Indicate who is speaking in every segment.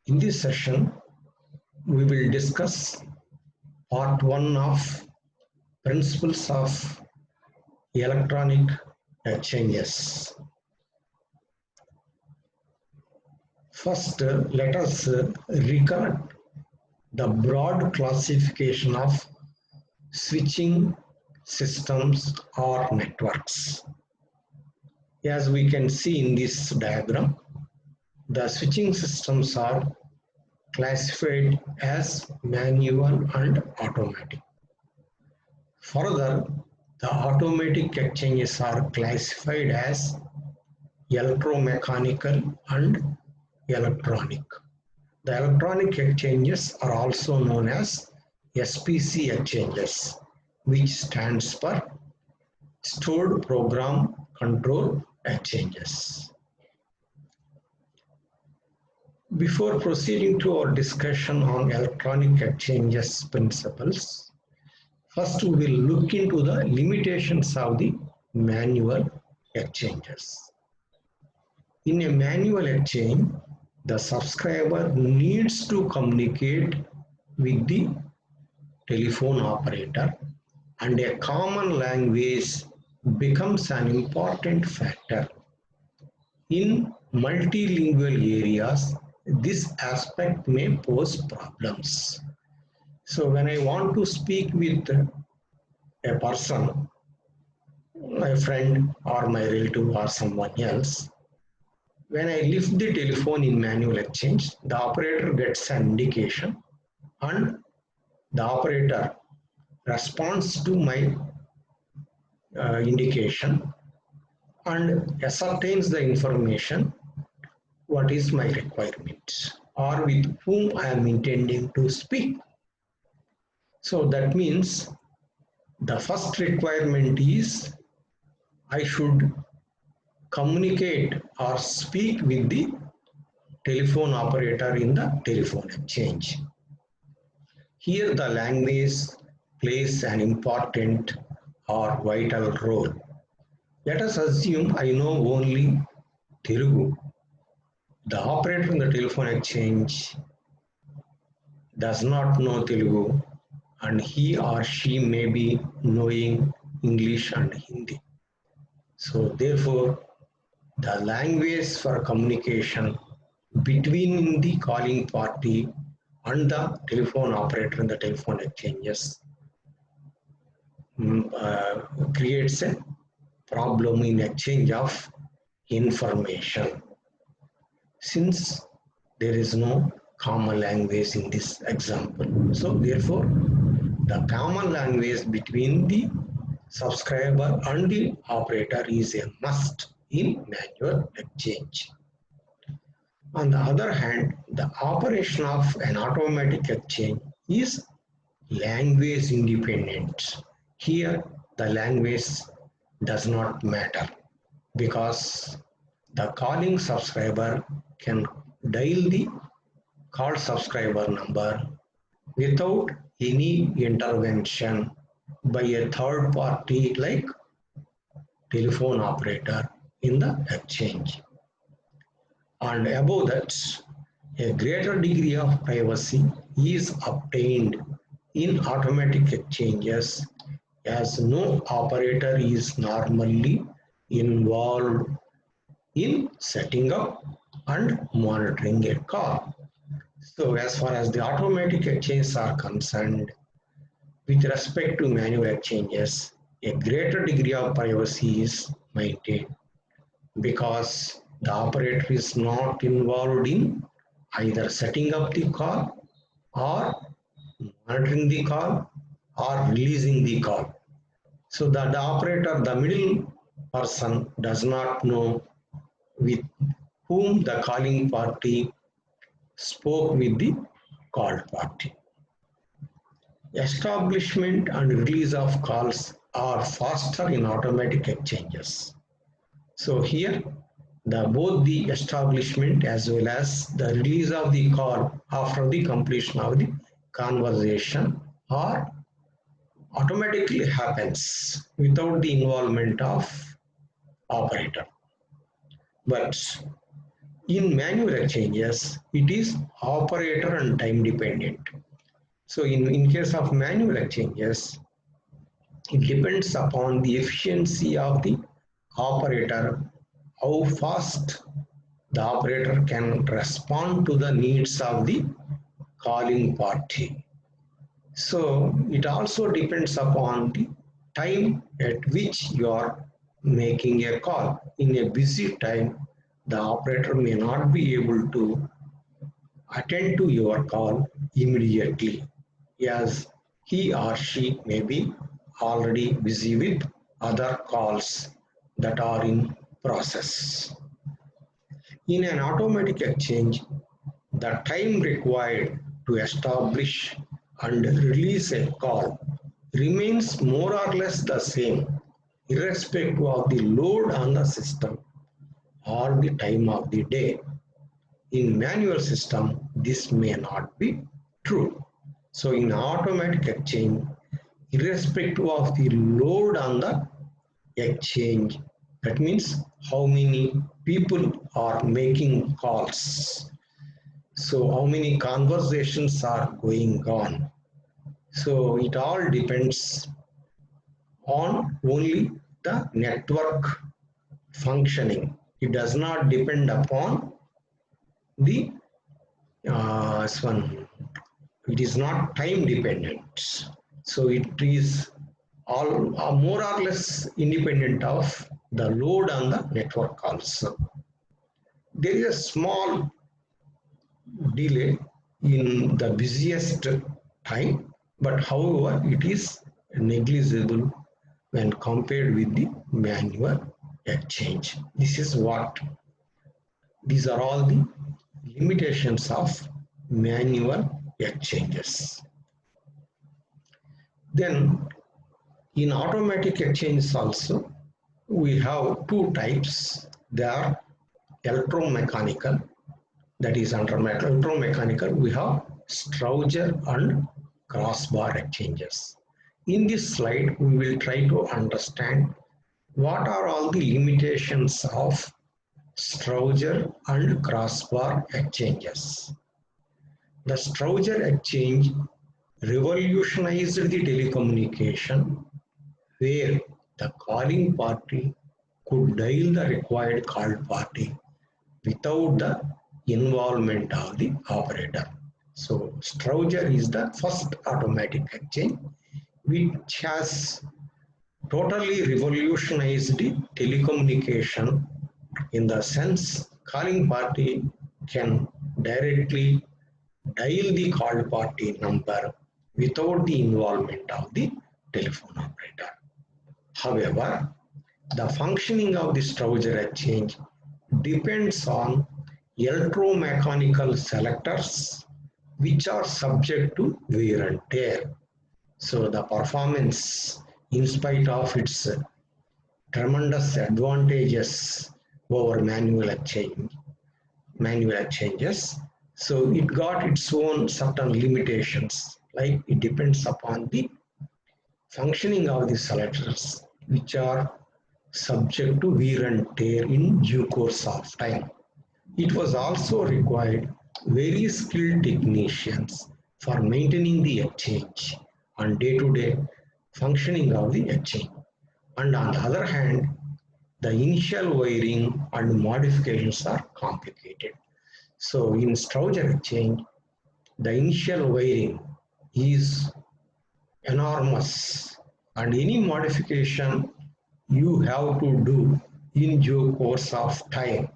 Speaker 1: In this session, we will discuss part 1 of Principles of Electronic Exchanges. First, let us recollect the broad classification of switching systems or networks. As we can see in this diagram, the switching systems are classified as manual and automatic. Further, the automatic exchanges are classified as electromechanical and electronic. The electronic exchanges are also known as SPC exchanges, which stands for Stored Program Control Exchanges. Before proceeding to our discussion on electronic exchanges principles, first we will look into the limitations of the manual exchanges. In a manual exchange, the subscriber needs to communicate with the telephone operator, and a common language becomes an important factor. In multilingual areas, this aspect may pose problems. So when I want to speak with a person, my friend or my relative or someone else, when I lift the telephone in manual exchange, the operator gets an indication and the operator responds to my indication and ascertains the information what is my requirement or with whom I am intending to speak. So that means the first requirement is I should communicate or speak with the telephone operator in the telephone exchange. Here the language plays an important or vital role. Let us assume I know only Telugu. The operator in the telephone exchange does not know Telugu, and he or she may be knowing English and Hindi. So therefore, the language for communication between the calling party and the telephone operator in the telephone exchanges creates a problem in exchange of information, since there is no common language in this example. So therefore, the common language between the subscriber and the operator is a must in manual exchange. On the other hand, the operation of an automatic exchange is language independent. Here, the language does not matter because the calling subscriber can dial the call subscriber number without any intervention by a third party like telephone operator in the exchange. And above that, a greater degree of privacy is obtained in automatic exchanges as no operator is normally involved in setting up and monitoring a call. So as far as the automatic exchanges are concerned, with respect to manual exchanges, a greater degree of privacy is maintained because the operator is not involved in either setting up the call or monitoring the call or releasing the call. So that the operator, the middle person, does not know with whom the calling party spoke with the called party. Establishment and release of calls are faster in automatic exchanges. So here, both the establishment as well as the release of the call after the completion of the conversation are automatically happens without the involvement of operator. But In manual exchanges, it is operator and time dependent. So in case of manual exchanges, it depends upon the efficiency of the operator, how fast the operator can respond to the needs of the calling party. So it also depends upon the time at which you are making a call. In a busy time, the operator may not be able to attend to your call immediately, as he or she may be already busy with other calls that are in process. In an automatic exchange, the time required to establish and release a call remains more or less the same, irrespective of the load on the system or the time of the day. In manual system, this may not be true. So in automatic exchange, irrespective of the load on the exchange, that means how many people are making calls. So how many conversations are going on. So it all depends on only the network functioning. It does not depend upon the one. It is not time dependent. So it is all more or less independent of the load on the network also. There is a small delay in the busiest time, but however it is negligible when compared with the manual exchange. These are all the limitations of manual exchanges. Then in automatic exchanges also, we have two types. They are electromechanical, that is under electromechanical, we have Strauger and crossbar exchanges. In this slide, we will try to understand what are all the limitations of Strauger and crossbar exchanges. The Strauger exchange revolutionized the telecommunication, where the calling party could dial the required called party without the involvement of the operator. So Strauger is the first automatic exchange which has totally revolutionized the telecommunication, in the sense calling party can directly dial the called party number without the involvement of the telephone operator. However, the functioning of the Strauger exchange depends on electromechanical selectors which are subject to wear and tear. So the performance, in spite of its tremendous advantages over manual exchanges, so it got its own certain limitations, like it depends upon the functioning of the selectors which are subject to wear and tear in due course of time. It was also required very skilled technicians for maintaining the exchange and day-to-day functioning of the exchange. And on the other hand, the initial wiring and modifications are complicated. So in Strauger exchange, the initial wiring is enormous, and any modification you have to do in due course of time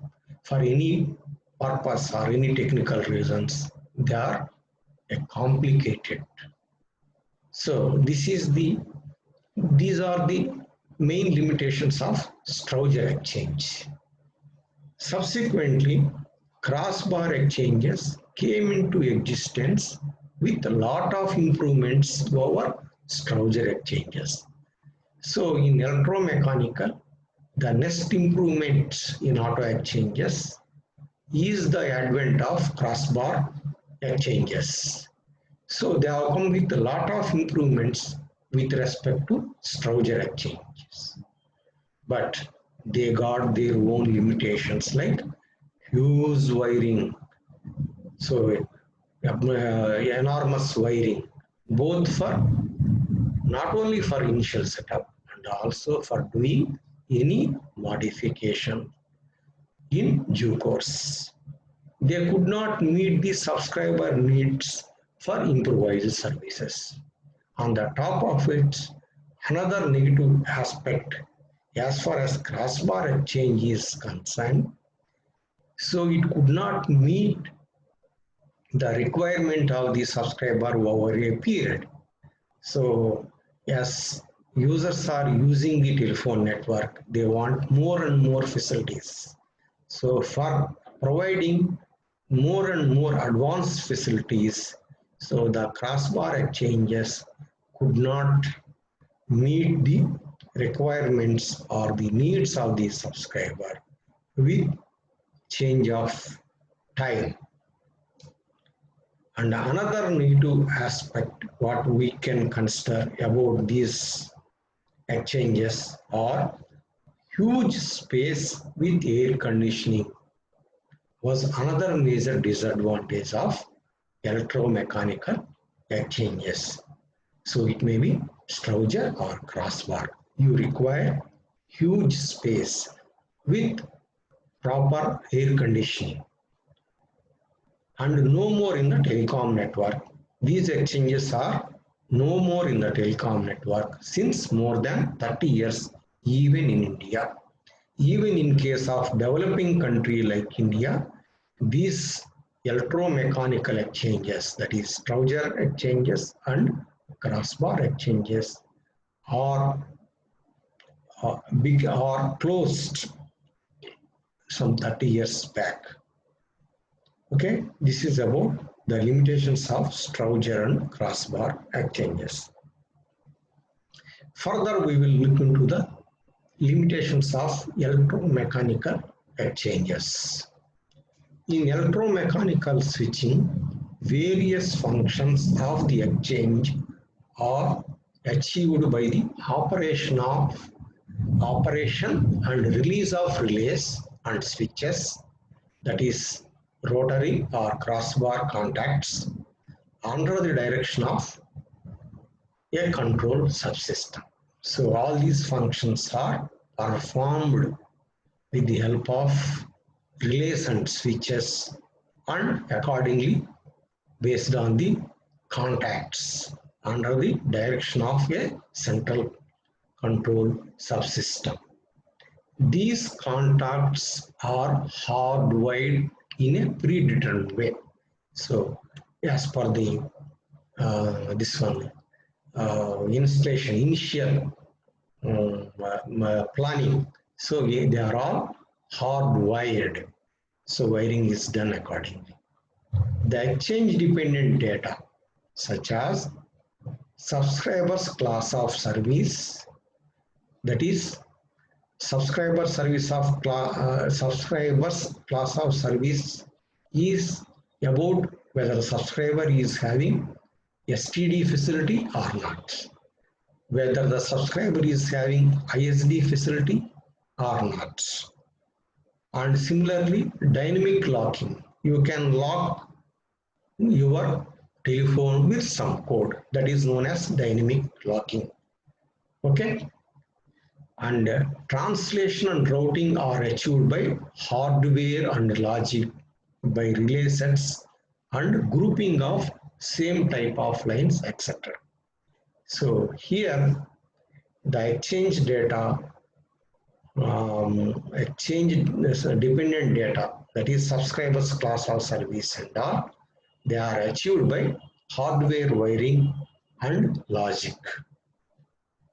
Speaker 1: for any purpose or any technical reasons, they are complicated. So these are the main limitations of Strauger exchange. Subsequently, crossbar exchanges came into existence with a lot of improvements over Strauger exchanges. So in electromechanical, the next improvement in auto exchanges is the advent of crossbar exchanges. So they have come with a lot of improvements with respect to Strauger exchanges. But they got their own limitations, like huge wiring. So enormous wiring, both for not only for initial setup and also for doing any modification in due course. They could not meet the subscriber needs for improvised services. On the top of it, another negative aspect as far as crossbar exchange is concerned, so it could not meet the requirement of the subscriber over a period. So as users are using the telephone network, they want more and more facilities. So for providing more and more advanced facilities, so the crossbar exchanges could not meet the requirements or the needs of the subscriber with change of time. And another negative aspect what we can consider about these exchanges are huge space with air conditioning was another major disadvantage of electromechanical exchanges. So it may be Strowger or crossbar. You require huge space with proper air conditioning. And no more in the telecom network. These exchanges are no more in the telecom network since more than 30 years, even in India. Even in case of developing country like India, these electromechanical exchanges, that is Strowger exchanges and crossbar exchanges, are big or closed some 30 years back. Okay, this is about the limitations of Strowger and crossbar exchanges. Further, we will look into the limitations of electromechanical exchanges. In electromechanical switching, various functions of the exchange are achieved by the operation and release of relays and switches, that is rotary or crossbar contacts, under the direction of a control subsystem. So all these functions are performed with the help of relays and switches and accordingly based on the contacts under the direction of a central control subsystem. These contacts are hardwired in a predetermined way. So as per the this one installation initial planning, so they are all hardwired. So wiring is done accordingly. The exchange dependent data such as subscribers class of service, that is subscribers class of service is about whether the subscriber is having STD facility or not, whether the subscriber is having ISD facility or not. And similarly, dynamic locking, you can lock your telephone with some code, that is known as dynamic locking. Okay. And translation and routing are achieved by hardware and logic, by relay sets and grouping of same type of lines, etc. So here the exchange data, exchange dependent data, that is subscribers class of service and all, they are achieved by hardware wiring and logic,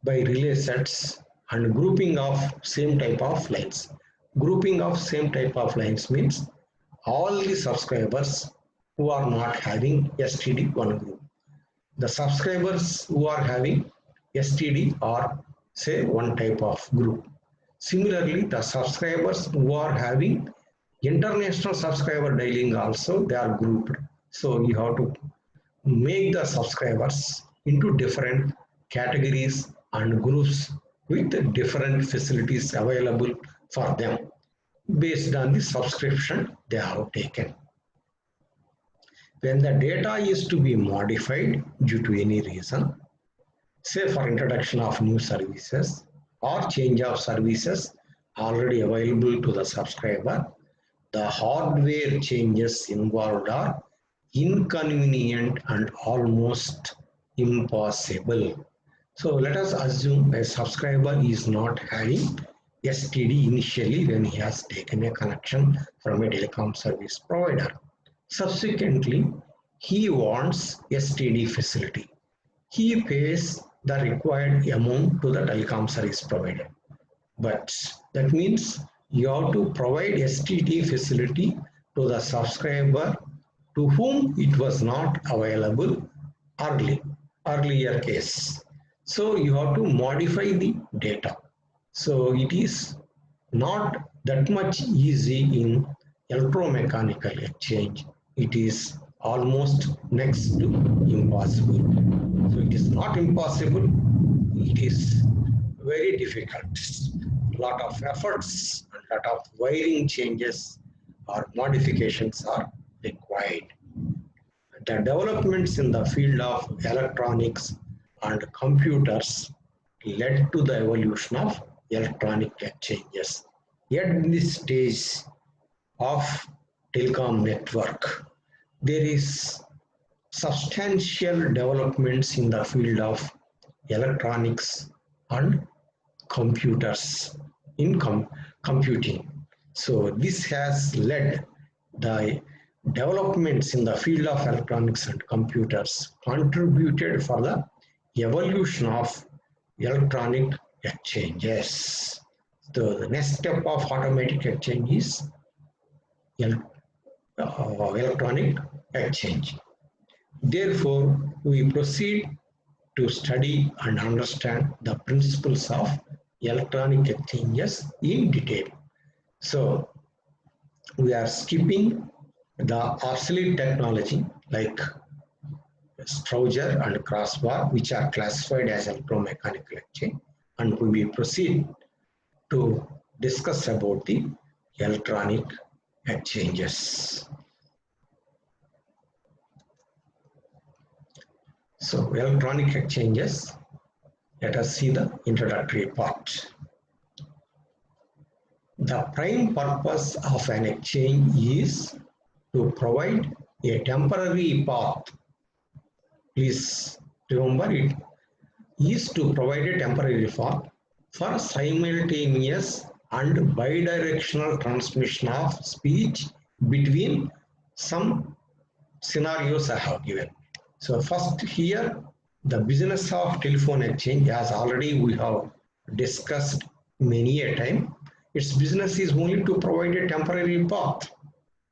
Speaker 1: by relay sets and grouping of same type of lines. Grouping of same type of lines means all the subscribers who are not having STD one group. The subscribers who are having STD are say one type of group. Similarly, the subscribers who are having international subscriber dialing also, they are grouped. So you have to make the subscribers into different categories and groups with different facilities available for them. based on the subscription they have taken. When the data is to be modified due to any reason, say for introduction of new services or change of services already available to the subscriber, the hardware changes involved are inconvenient and almost impossible. So let us assume a subscriber is not having STD initially when he has taken a connection from a telecom service provider. Subsequently, he wants STD facility. He pays the required amount to the telecom service provider. But that means you have to provide STD facility to the subscriber to whom it was not available earlier case. So you have to modify the data. So it is not that much easy in electromechanical exchange. It is almost next to impossible. So it is not impossible, it is very difficult. A lot of efforts and a lot of wiring changes or modifications are required. The developments in the field of electronics and computers led to the evolution of electronic exchanges. At this stage of telecom network, there is substantial developments in the field of electronics and computers in computing. So this has led the developments in the field of electronics and computers contributed for the evolution of electronic exchanges. So the next step of automatic exchange is electronic exchange. Therefore, we proceed to study and understand the principles of electronic exchanges in detail. So, we are skipping the obsolete technology like Strowger and crossbar, which are classified as electromechanical exchange, and we will proceed to discuss about the electronic exchanges. So electronic exchanges, let us see the introductory part. The prime purpose of an exchange is to provide a temporary path. Please remember, it is to provide a temporary path for simultaneous and bidirectional transmission of speech between some scenarios I have given. So first here, the business of telephone exchange, as already we have discussed many a time, its business is only to provide a temporary path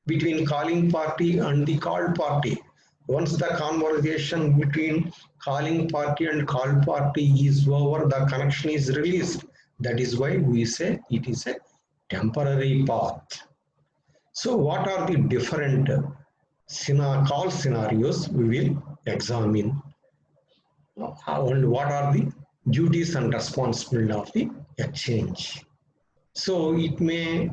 Speaker 1: between calling party and the called party. Once the conversation between calling party and called party is over, the connection is released. That is why we say it is a temporary path. So what are the different call scenarios we will examine, and what are the duties and responsibilities of the exchange. So it may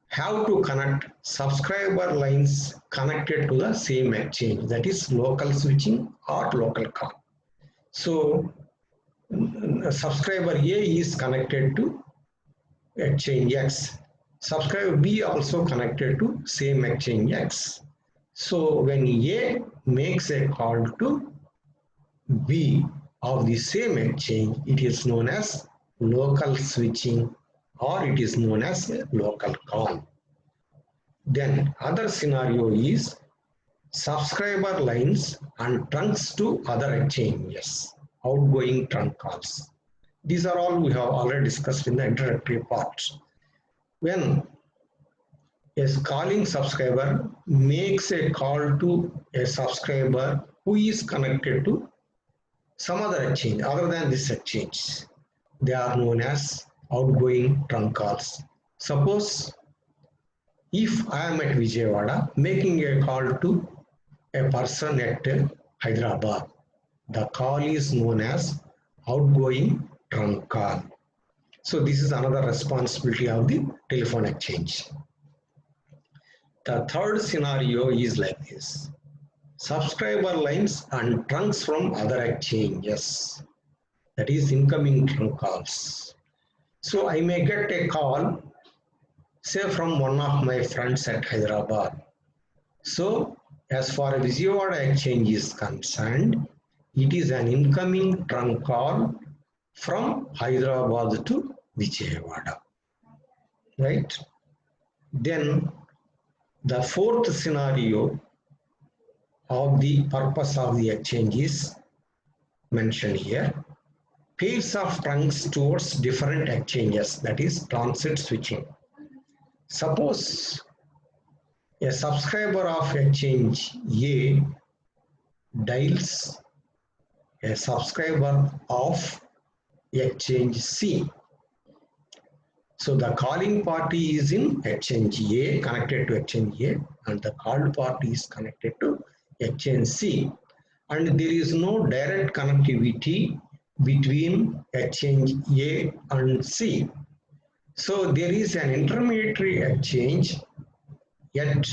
Speaker 1: have to connect subscriber lines connected to the same exchange, that is local switching or local call. So subscriber A is connected to exchange X. Subscriber B also connected to same exchange X. So when A makes a call to B of the same exchange, it is known as local switching, or it is known as a local call. Then other scenario is subscriber lines and trunks to other exchanges, outgoing trunk calls. These are all we have already discussed in the introductory part. When a calling subscriber makes a call to a subscriber who is connected to some other exchange other than this exchange, they are known as outgoing trunk calls. Suppose if I am at Vijayawada making a call to a person at Hyderabad, the call is known as outgoing trunk call. So this is another responsibility of the telephone exchange. The third scenario is like this. Subscriber lines and trunks from other exchanges, that is incoming trunk calls. So I may get a call, say from one of my friends at Hyderabad. So as far as Vijayawada exchange is concerned, it is an incoming trunk call from Hyderabad to Vijayawada, right? Then the fourth scenario of the purpose of the exchange is mentioned here. Pairs of trunks towards different exchanges, that is transit switching. Suppose a subscriber of exchange A dials a subscriber of exchange C. So the calling party is in exchange A, connected to exchange A, and the called party is connected to exchange C. And there is no direct connectivity between exchange A and C. So there is an intermediary exchange at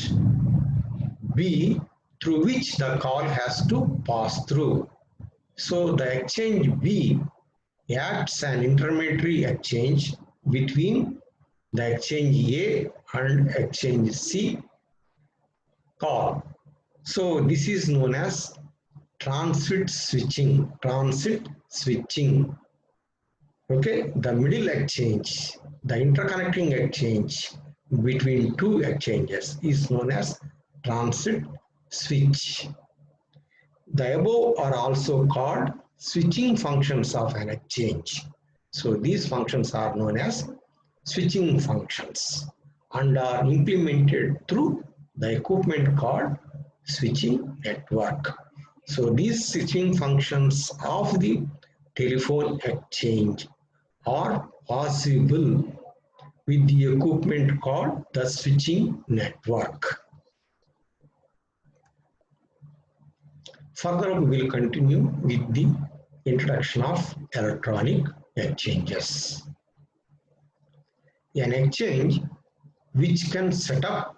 Speaker 1: B through which the call has to pass through. So the exchange B acts an intermediary exchange between the exchange A and exchange C call. So this is known as transit switching. Okay, the middle exchange, the interconnecting exchange between two exchanges is known as transit switch. The above are also called switching functions of an exchange. So these functions are known as switching functions and are implemented through the equipment called switching network. So these switching functions of the telephone exchange are possible with the equipment called the switching network. Further, we will continue with the introduction of electronic exchanges. An exchange which can set up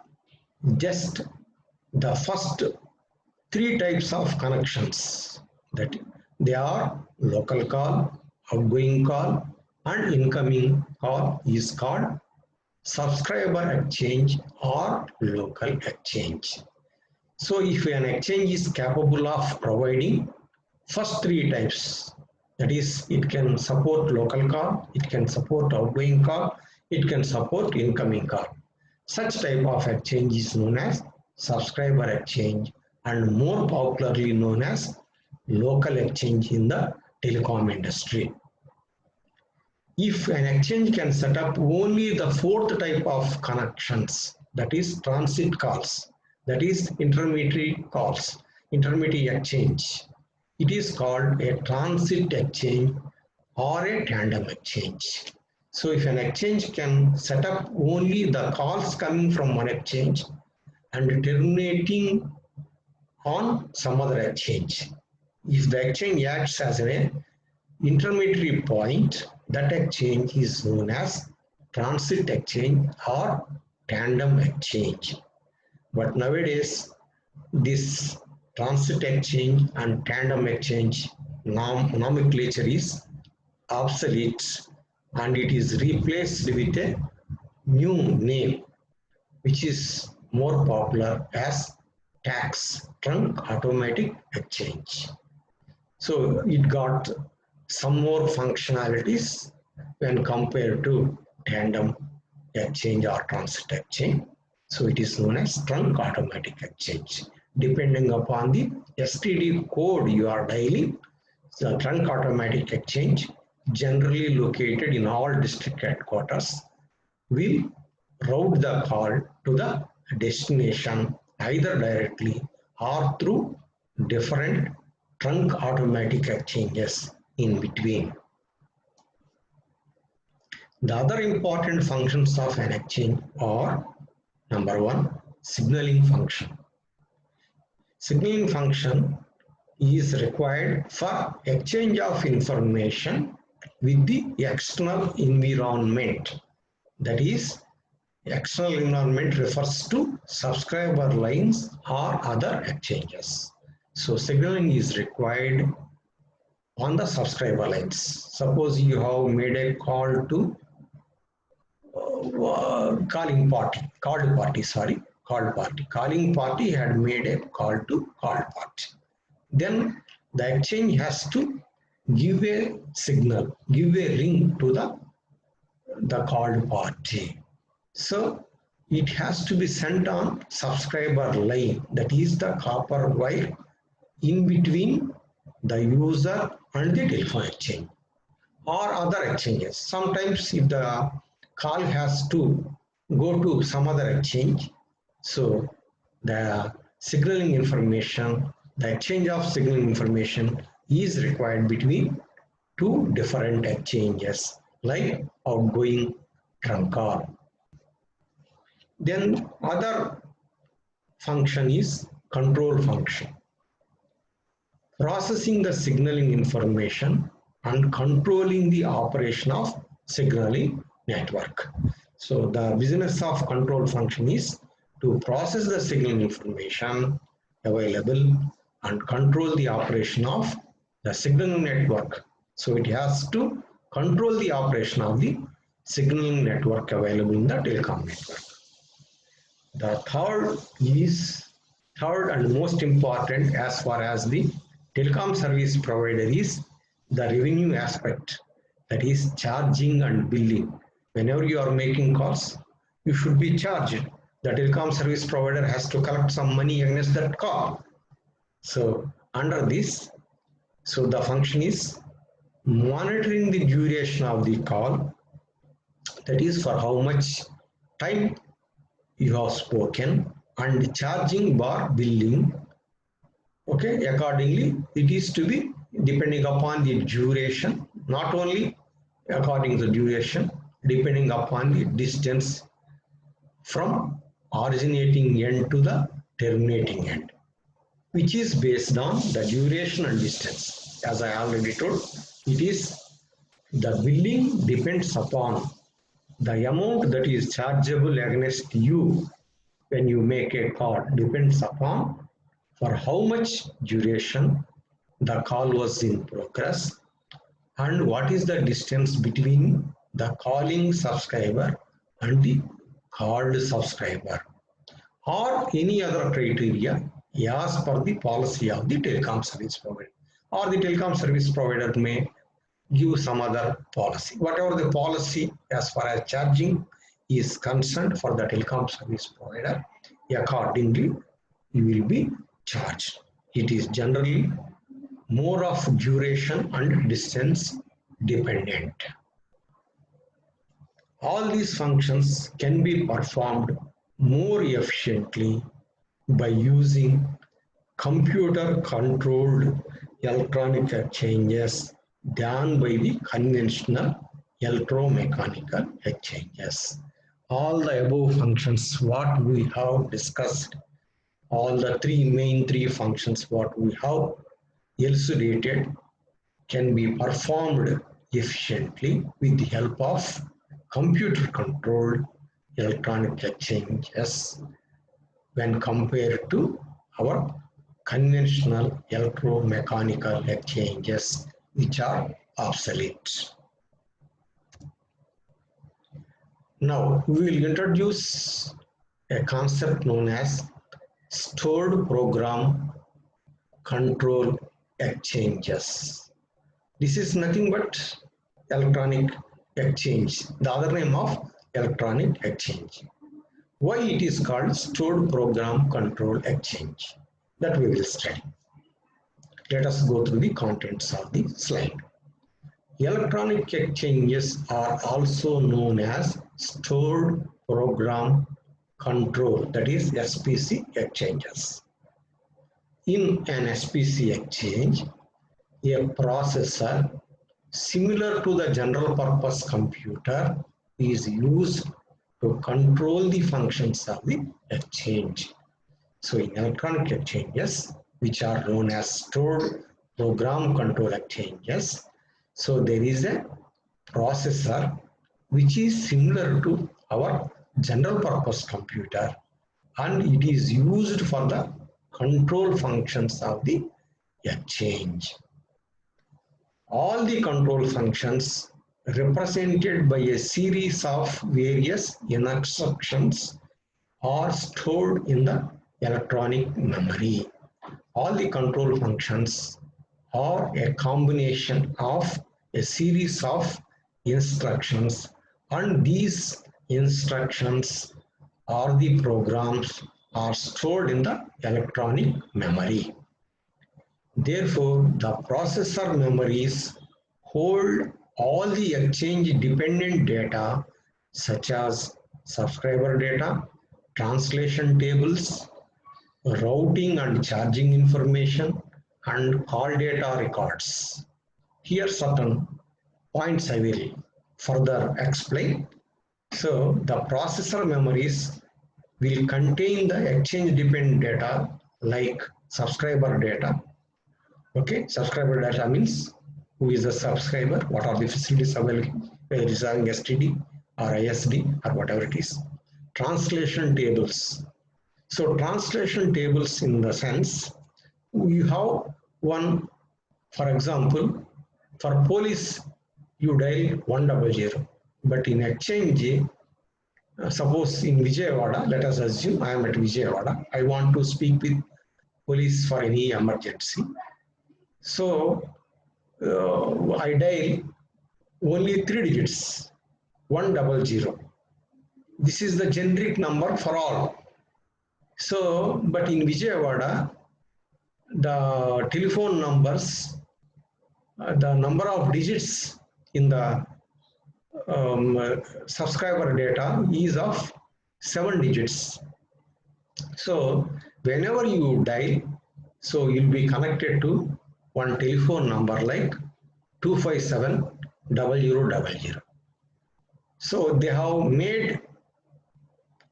Speaker 1: just the first three types of connections, that they are local call, outgoing call, and incoming call, is called subscriber exchange or local exchange. So if an exchange is capable of providing first three types, that is, it can support local call, it can support outgoing call, it can support incoming call. Such type of exchange is known as subscriber exchange and more popularly known as local exchange in the telecom industry. If an exchange can set up only the fourth type of connections, that is transit calls, that is intermediary calls, intermediary exchange, it is called a transit exchange or a tandem exchange. So if an exchange can set up only the calls coming from one exchange and terminating on some other exchange, if the exchange acts as an intermediary point, that exchange is known as transit exchange or tandem exchange. But nowadays, this transit exchange and tandem exchange nomenclature is obsolete and it is replaced with a new name which is more popular as TAX, Trunk Automatic Exchange. So it got some more functionalities when compared to tandem exchange or transit exchange. So it is known as trunk automatic exchange. Depending upon the STD code you are dialing, the trunk automatic exchange, generally located in all district headquarters, will route the call to the destination either directly or through different trunk automatic exchanges in between. The other important functions of an exchange are: number one, signaling function. Signaling function is required for exchange of information with the external environment. That is, external environment refers to subscriber lines or other exchanges. So signaling is required on the subscriber lines. Suppose you have made a call to calling party had made a call to called party. Then the exchange has to give a signal, give a ring to the called party. So it has to be sent on subscriber line, that is the copper wire in between the user and the telephone exchange or other exchanges. Sometimes if the call has to go to some other exchange, so the signaling information, the exchange of signaling information is required between two different exchanges like outgoing trunk call. Then other function is control function. Processing the signaling information and controlling the operation of signaling network. So the business of control function is to process the signaling information available and control the operation of the signaling network. So it has to control the operation of the signaling network available in the telecom network. The third and most important as far as the telecom service provider is the revenue aspect, that is charging and billing. Whenever you are making calls, you should be charged. The telecom service provider has to collect some money against that call. So under this, so the function is monitoring the duration of the call, that is for how much time you have spoken, and charging bar billing. Okay, accordingly it is to be depending upon the duration, not only according to the duration, depending upon the distance from originating end to the terminating end, which is based on the duration and distance. As I already told, it is the billing depends upon the amount that is chargeable against you when you make a call, depends upon for how much duration the call was in progress and what is the distance between the calling subscriber and the called subscriber, or any other criteria as per the policy of the telecom service provider, or the telecom service provider may give some other policy. Whatever the policy as far as charging is concerned for the telecom service provider, accordingly you will be charged. It is generally more of duration and distance dependent. All these functions can be performed more efficiently by using computer controlled electronic exchanges than by the conventional electromechanical exchanges. All the above functions what we have discussed, all the main three functions what we have elucidated can be performed efficiently with the help of computer controlled electronic exchanges when compared to our conventional electromechanical exchanges, which are obsolete. Now we will introduce a concept known as stored program control exchanges. This is nothing but electronic exchange, the other name of electronic exchange. Why it is called stored program control exchange? That we will study. Let us go through the contents of the slide. Electronic exchanges are also known as stored program control, that is SPC exchanges. In an SPC exchange, a processor similar to the general purpose computer is used to control the functions of the exchange. So in electronic exchanges, which are known as stored program control exchanges, So there is a processor which is similar to our general purpose computer, and it is used for the control functions of the exchange. All the control functions represented by a series of various instructions are stored in the electronic memory. All the control functions are a combination of a series of instructions, and these instructions or the programs are stored in the electronic memory. Therefore, the processor memories hold all the exchange dependent data such as subscriber data, translation tables, routing and charging information, and call data records. Here certain points I will further explain. So the processor memories will contain the exchange dependent data like subscriber data. Okay, subscriber data means who is the subscriber, what are the facilities available, whether it is having STD or ISD or whatever it is. Translation tables. So translation tables in the sense you have one, for example, for police you dial 100, but in exchange, suppose in Vijayawada, let us assume I am at Vijayawada, I want to speak with police for any emergency. So I dial only 3 digits, 100. This is the generic number for all. So, but in Vijayawada, the telephone numbers, the number of digits in the subscriber data is of 7 digits. So, whenever you dial, so you'll be connected to one telephone number like 2570000. So they have made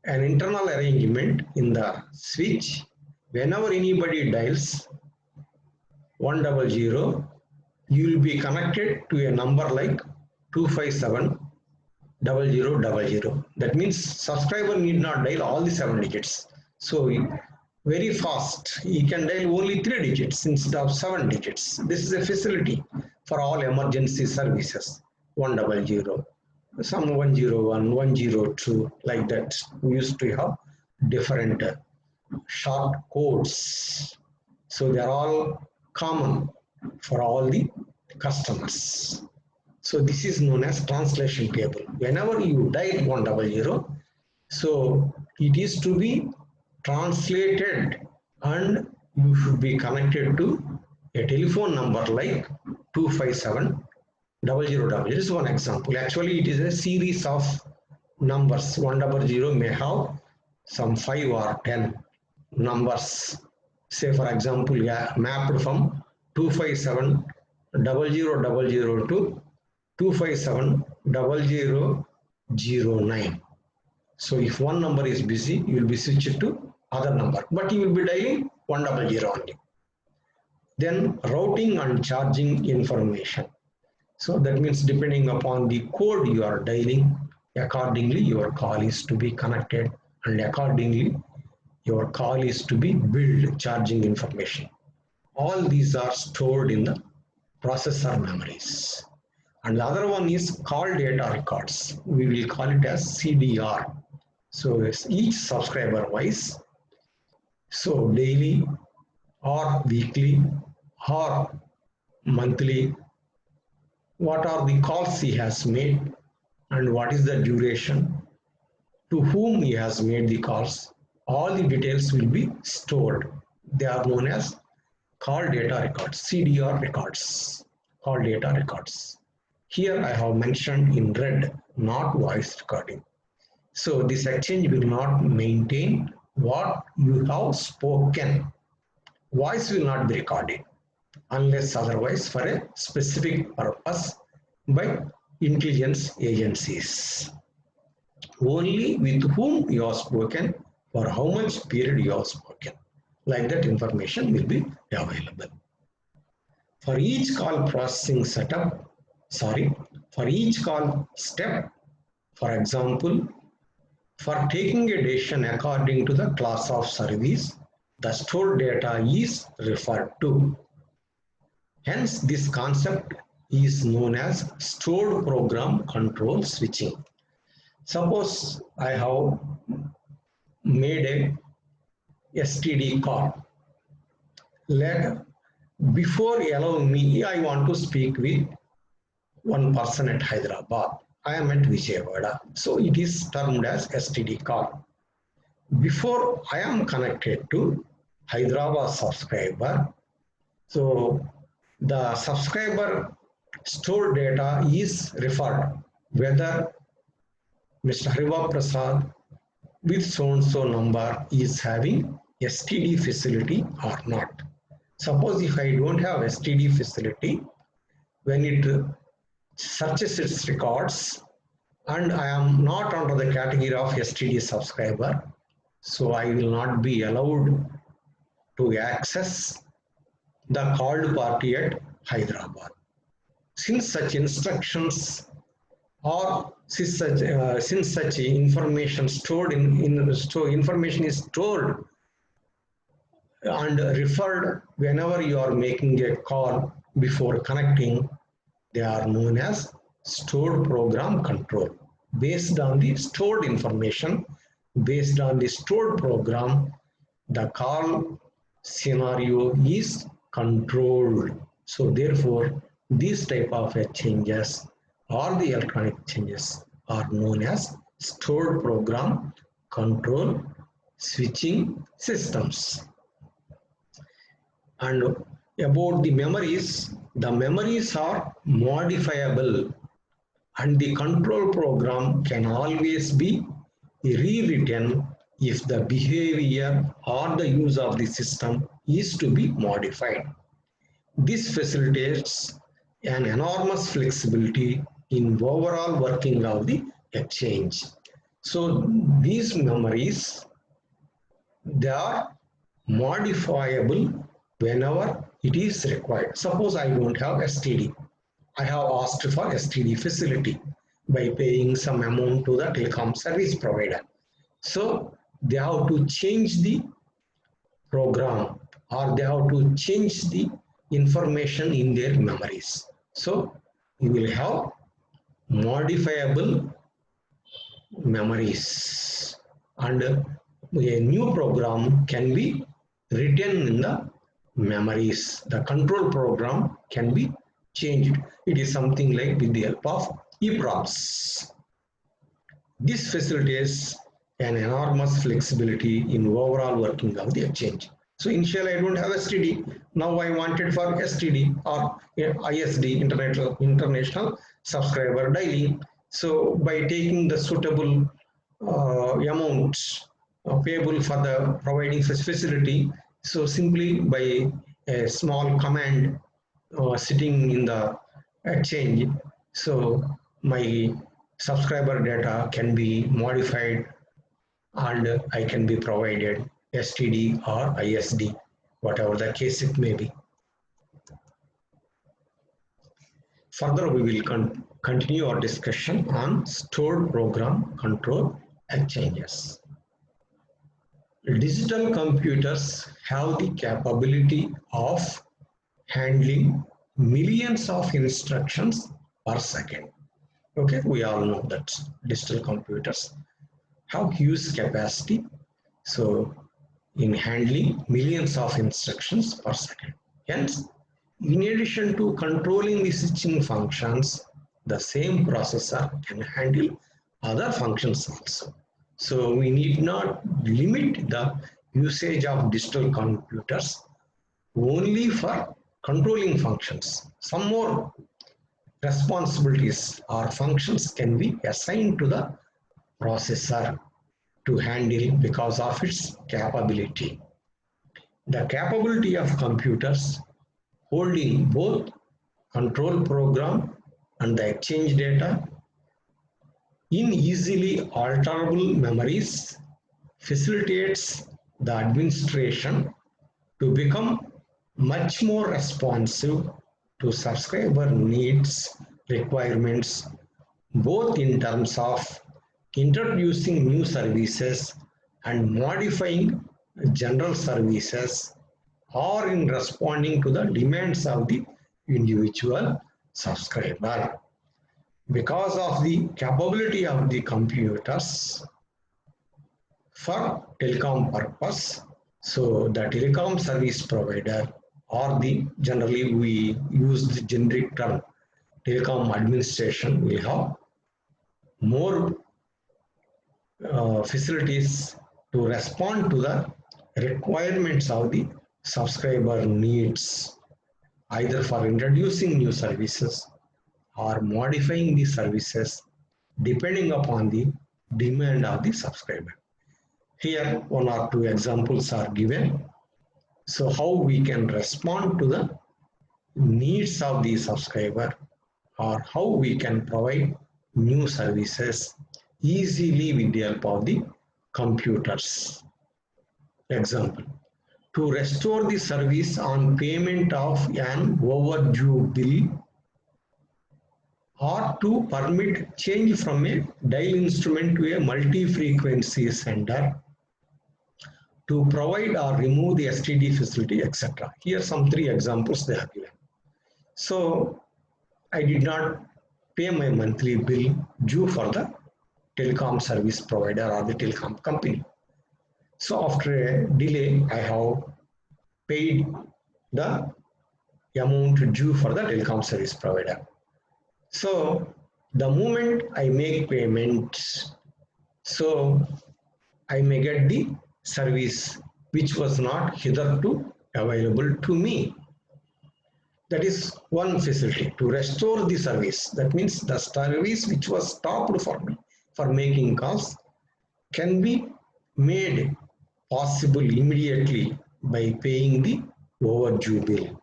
Speaker 1: an internal arrangement in the switch. Whenever anybody dials 100, you will be connected to a number like 2570000. That means subscriber need not dial all the 7 digits. So very fast, he can dial only 3 digits instead of 7 digits. This is a facility for all emergency services. 100, some 101, 102, like that. We used to have different short codes. So they are all common for all the customers. So this is known as translation table. Whenever you dial 100, so it is to be translated and you should be connected to a telephone number like 2570000. This is one example. Actually, it is a series of numbers. 100 may have some 5 or 10 numbers. Say for example, mapped from 2570000 to 2570009. So if one number is busy, you will be switched to other number, but you will be dialing 100 only. Then routing and charging information. So that means depending upon the code you are dialing, accordingly your call is to be connected, and accordingly your call is to be billed charging information. All these are stored in the processor memories. And the other one is call data records. We will call it as CDR. So each subscriber wise, so daily or weekly or monthly, what are the calls he has made and what is the duration, to whom he has made the calls. All the details will be stored. They are known as call data records, CDR records, call data records. Here I have mentioned in red, not voice recording. So this exchange will not maintain what you have spoken. Voice will not be recorded unless otherwise for a specific purpose by intelligence agencies. Only with whom you have spoken, for how much period you have spoken. Like that information will be available. For each call processing setup, for each call step, for example, for taking a decision according to the class of service, the stored data is referred to. Hence, this concept is known as stored program control switching. Suppose I have made a STD call. Before allowing me, I want to speak with one person at Hyderabad. I am at Vijayawada. So it is termed as STD call. Before I am connected to Hyderabad subscriber, so the subscriber stored data is referred whether Mr. Hariva Prasad with so-and-so number is having STD facility or not. Suppose if I don't have STD facility, when it searches its records and I am not under the category of STD subscriber, so I will not be allowed to access the called party at Hyderabad. Since such instructions or since such information stored information is stored and referred whenever you are making a call before connecting, they are known as stored program control. Based on the stored information, based on the stored program, the call scenario is controlled. So therefore, these type of changes or the electronic changes are known as stored program control switching systems. And about the memories are modifiable and the control program can always be rewritten if the behavior or the use of the system is to be modified. This facilitates an enormous flexibility in overall working of the exchange. So these memories, they are modifiable whenever it is required. Suppose I don't have STD. I have asked for STD facility by paying some amount to the telecom service provider. So they have to change the program or they have to change the information in their memories. So you will have modifiable memories and a new program can be written in the memories. The control program can be changed. It is something like with the help of EEPROMs. This facilitates an enormous flexibility in overall working of the exchange. So initially I don't have STD. Now I wanted for STD or ISD, international subscriber dialing. So by taking the suitable amounts payable for the providing such facility, so simply by a small command sitting in the exchange, so my subscriber data can be modified and I can be provided STD or ISD, whatever the case it may be. Further, we will continue our discussion on stored program control exchanges. Digital computers have the capability of handling millions of instructions per second. Okay, we all know that digital computers have huge capacity. So in handling millions of instructions per second. Hence, in addition to controlling the switching functions, the same processor can handle other functions also. So we need not limit the usage of digital computers only for controlling functions. Some more responsibilities or functions can be assigned to the processor to handle because of its capability. The capability of computers holding both control program and the exchange data in easily alterable memories facilitates the administration to become much more responsive to subscriber needs requirements both in terms of introducing new services and modifying general services, or in responding to the demands of the individual subscriber. Because of the capability of the computers for telecom purpose, so the telecom service provider, or the generally we use the generic term telecom administration, will have more facilities to respond to the requirements of the subscriber needs, either for introducing new services or modifying the services depending upon the demand of the subscriber. Here one or two examples are given. So how we can respond to the needs of the subscriber, or how we can provide new services easily with the help of the computers. Example, to restore the service on payment of an overdue bill, or to permit change from a dial instrument to a multi-frequency sender, to provide or remove the STD facility, etc. Here some three examples they have given. So I did not pay my monthly bill due for the telecom service provider or the telecom company. So after a delay, I have paid the amount due for the telecom service provider. So the moment I make payment, so I may get the service which was not hitherto available to me. That is one facility, to restore the service. That means the service which was stopped for me for making calls can be made possible immediately by paying the overdue bill.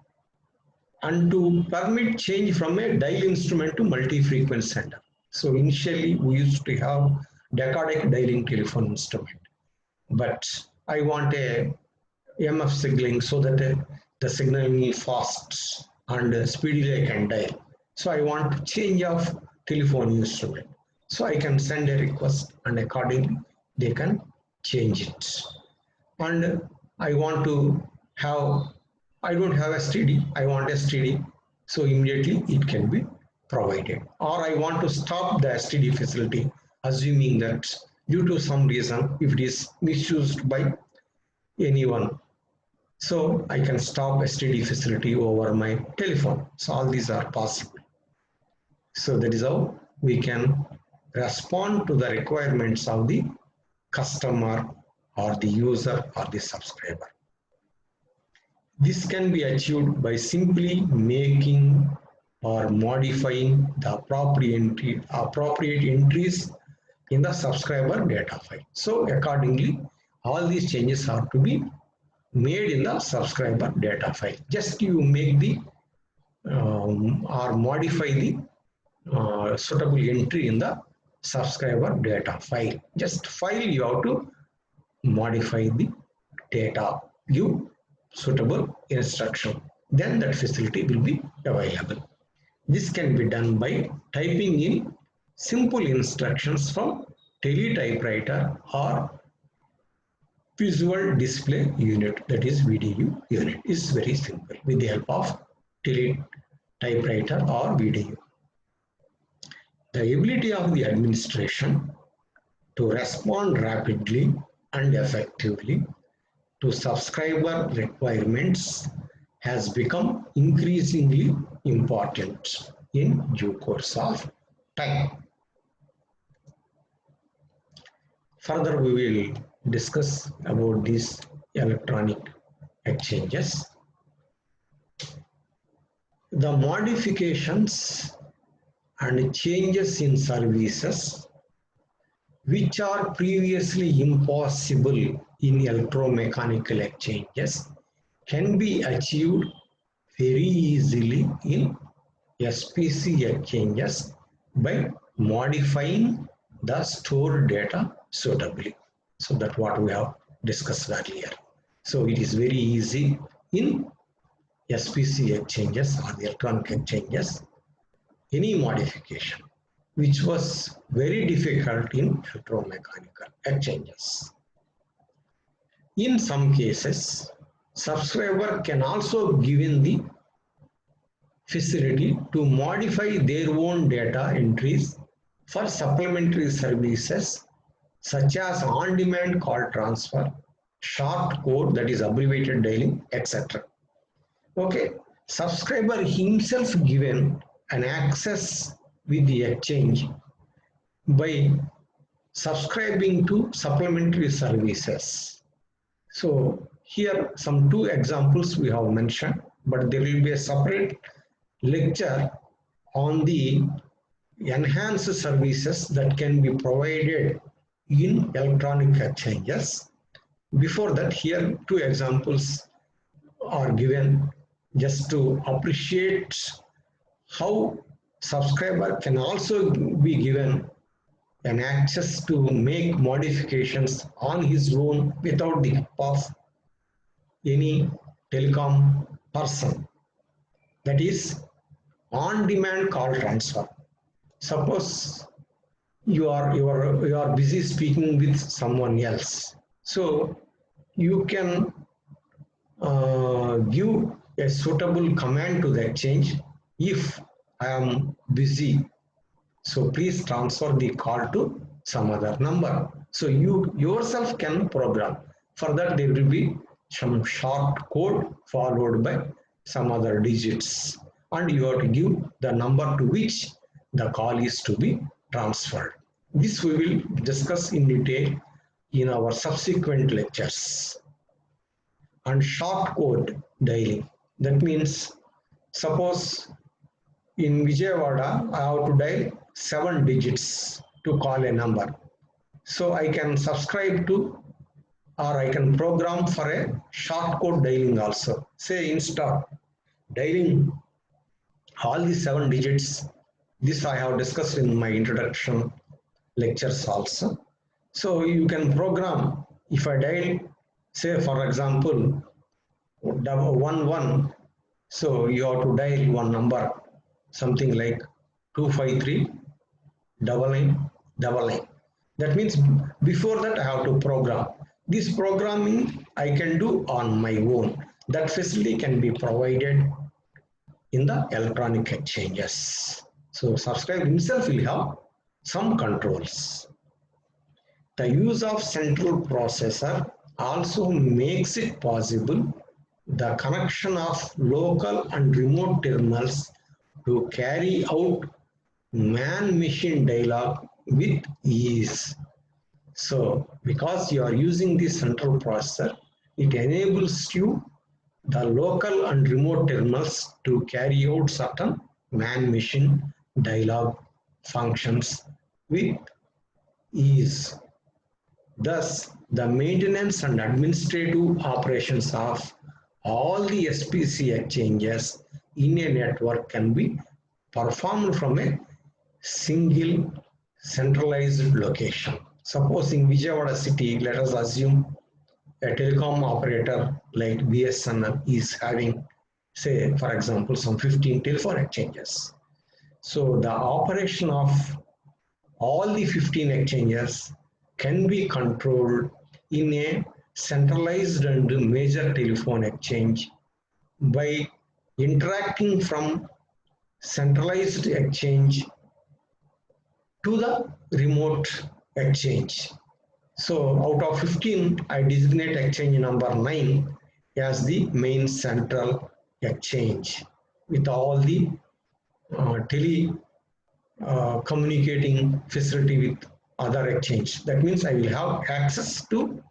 Speaker 1: And to permit change from a dial instrument to multi-frequency sender. So initially we used to have decodec dialing telephone instrument, but I want a EMF signaling so that the signaling is fast and speedily I can dial. So I want to change of telephone instrument. So I can send a request and accordingly they can change it. And I want to have, I don't have STD, I want STD. So immediately it can be provided. Or I want to stop the STD facility, assuming that due to some reason, if it is misused by anyone, so I can stop STD facility over my telephone. So all these are possible. So that is how we can respond to the requirements of the customer or the user or the subscriber. This can be achieved by simply making or modifying the appropriate entries in the subscriber data file. So accordingly, all these changes have to be made in the subscriber data file. Just you make the or modify the suitable entry in the subscriber data file. Just file you have to modify the data, give suitable instruction, then that facility will be available. This can be done by typing in simple instructions from teletypewriter or visual display unit, that is VDU unit. Is very simple with the help of teletypewriter or VDU. The ability of the administration to respond rapidly and effectively to subscriber requirements has become increasingly important in due course of time. Further, we will discuss about these electronic exchanges. The modifications and changes in services which are previously impossible in electromechanical exchanges can be achieved very easily in SPC exchanges by modifying the stored data suitably. So that's what we have discussed earlier. So it is very easy in SPC exchanges or the electronic exchanges any modification, which was very difficult in electromechanical exchanges. In some cases, subscriber can also given the facility to modify their own data entries for supplementary services such as on-demand call transfer, short code, that is abbreviated dialing, etc. Okay, subscriber himself given an access with the exchange by subscribing to supplementary services. So here some two examples we have mentioned, but there will be a separate lecture on the enhanced services that can be provided in electronic exchanges. Before that, here two examples are given just to appreciate how subscriber can also be given an access to make modifications on his own without the help of any telecom person. That is on-demand call transfer. Suppose you are busy speaking with someone else, so you can give a suitable command to the exchange. If I am busy, so please transfer the call to some other number. So you yourself can program. For that, there will be some short code followed by some other digits, and you have to give the number to which the call is to be transferred. This we will discuss in detail in our subsequent lectures. And short code dialing, that means suppose in Vijayawada I have to dial 7 digits to call a number. So I can subscribe to, or I can program for a short code dialing also. Say instead of dialing all the 7 digits, this I have discussed in my introduction lectures also. So you can program, if I dial, say for example, 11, so you have to dial one number, something like 253 9999. That means before that I have to program. This programming I can do on my own. That facility can be provided in the electronic exchanges. So subscriber himself will have some controls. The use of central processor also makes it possible the connection of local and remote terminals to carry out man-machine dialogue with ease. So because you are using the central processor, it enables you the local and remote terminals to carry out certain man-machine dialogue functions with ease. Thus, the maintenance and administrative operations of all the SPC exchanges in a network can be performed from a single centralized location. Suppose in Vijayawada city, let us assume a telecom operator like BSNL is having, say, for example, some 15 telephone exchanges. So the operation of all the 15 exchanges can be controlled in a centralized and major telephone exchange by interacting from centralized exchange to the remote exchange. So out of 15, I designate exchange number 9 as the main central exchange with all the communicating facility with other exchange. That means I will have access to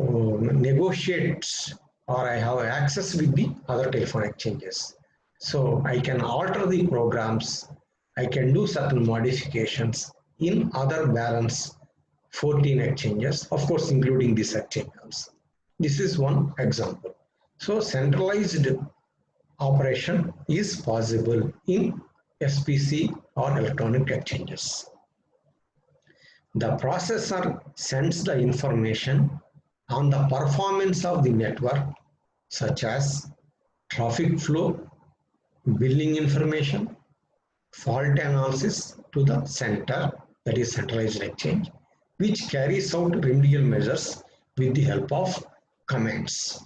Speaker 1: negotiate, or I have access with the other telephone exchanges. So I can alter the programs, I can do certain modifications in other balance 14 exchanges, of course including this exchange also. This is one example. So centralized operation is possible in SPC or electronic exchanges. The processor sends the information on the performance of the network, such as traffic flow, billing information, fault analysis to the center, that is centralized exchange, which carries out remedial measures with the help of commands.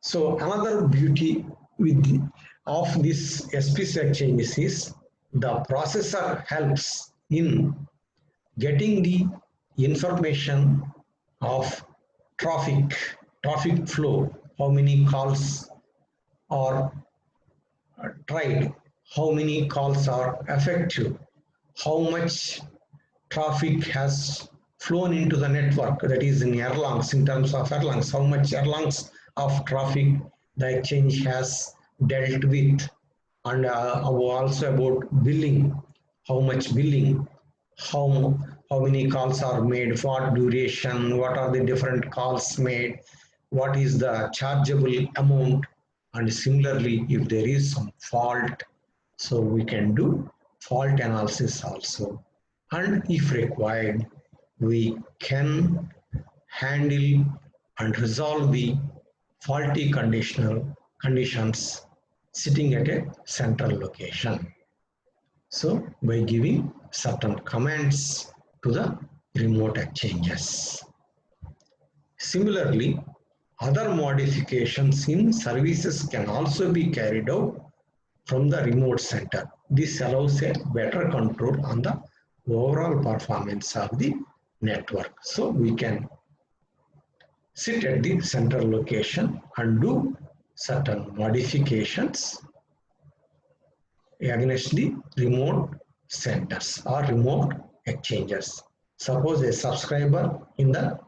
Speaker 1: So another beauty of this SPC exchanges is the processor helps in getting the information of traffic flow, how many calls are tried, how many calls are effective, how much traffic has flown into the network, that is in Erlangs, in terms of Erlangs, how much Erlangs of traffic the exchange has dealt with, and also about billing, how much billing, how, how many calls are made, what duration, what are the different calls made, what is the chargeable amount, and similarly, if there is some fault, so we can do fault analysis also. And if required, we can handle and resolve the faulty conditions sitting at a central location. So by giving certain commands to the remote exchanges. Similarly, other modifications in services can also be carried out from the remote center. This allows a better control on the overall performance of the network. So we can sit at the central location and do certain modifications against the remote centers or remote exchanges. Suppose a subscriber in the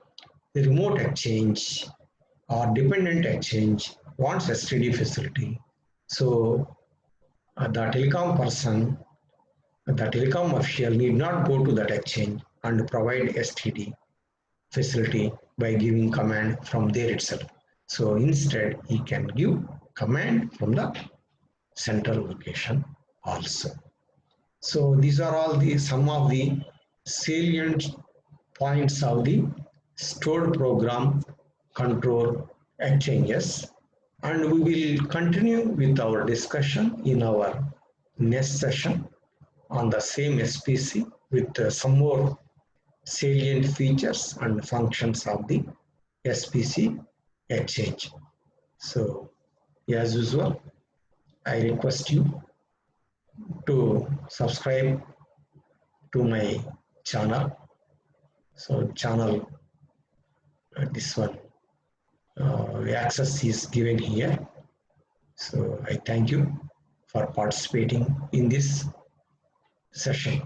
Speaker 1: remote exchange or dependent exchange wants STD facility. So the telecom person, the telecom official need not go to that exchange and provide STD facility by giving command from there itself. So instead, he can give command from the central location also. So these are all the some of the salient points of the stored program control exchanges, and we will continue with our discussion in our next session on the same SPC with some more salient features and functions of the SPC exchange. So as usual, I request you to subscribe to my channel. So channel, this one, access is given here. So I thank you for participating in this session.